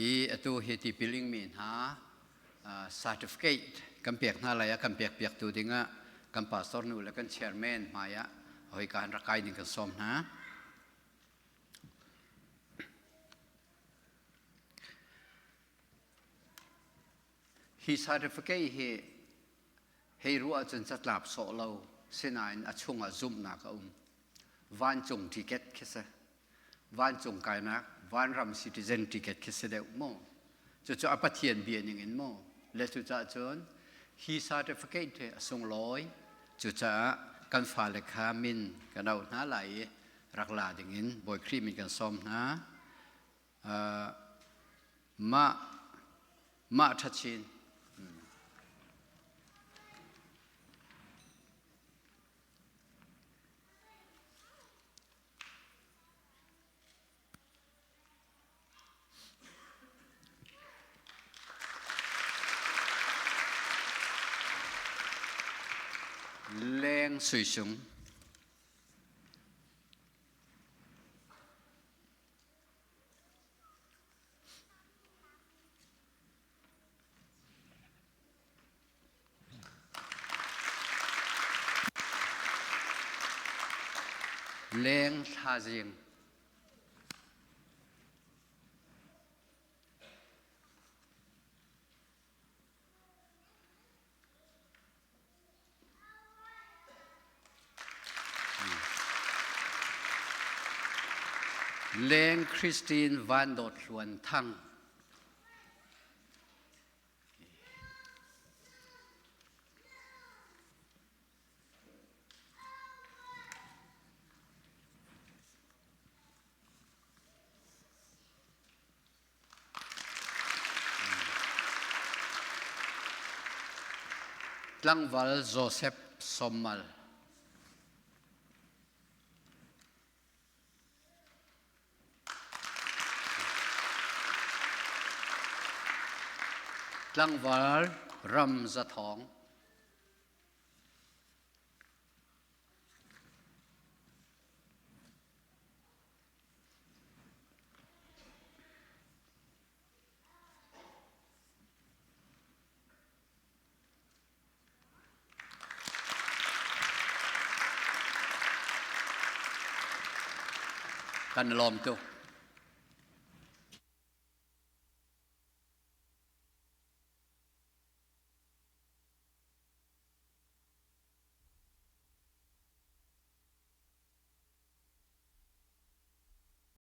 i atu he Tipil Ingmi ha certificate kan pek na la ya kan pek tu dinga kan pastor nu la kan chairman maya hoi kan rakai ding kan som na hi certificate he ruwa chun chatlap so lo sinain achunga zum na ka van chung ticket khisa van chung kai na van ram citizen ticket khisa de mo chu apathian bian ning in mo le chu cha chon hi certificate the asung loi chu cha kan fa le kha min ka dau na lai rakla ding in boy cream min kan som na ma thachin leng sui sung leng tha jing leng Christine van dot luan thang Tlangwal Joseph Sommal Tlangwal Ram Zathong kan lom tu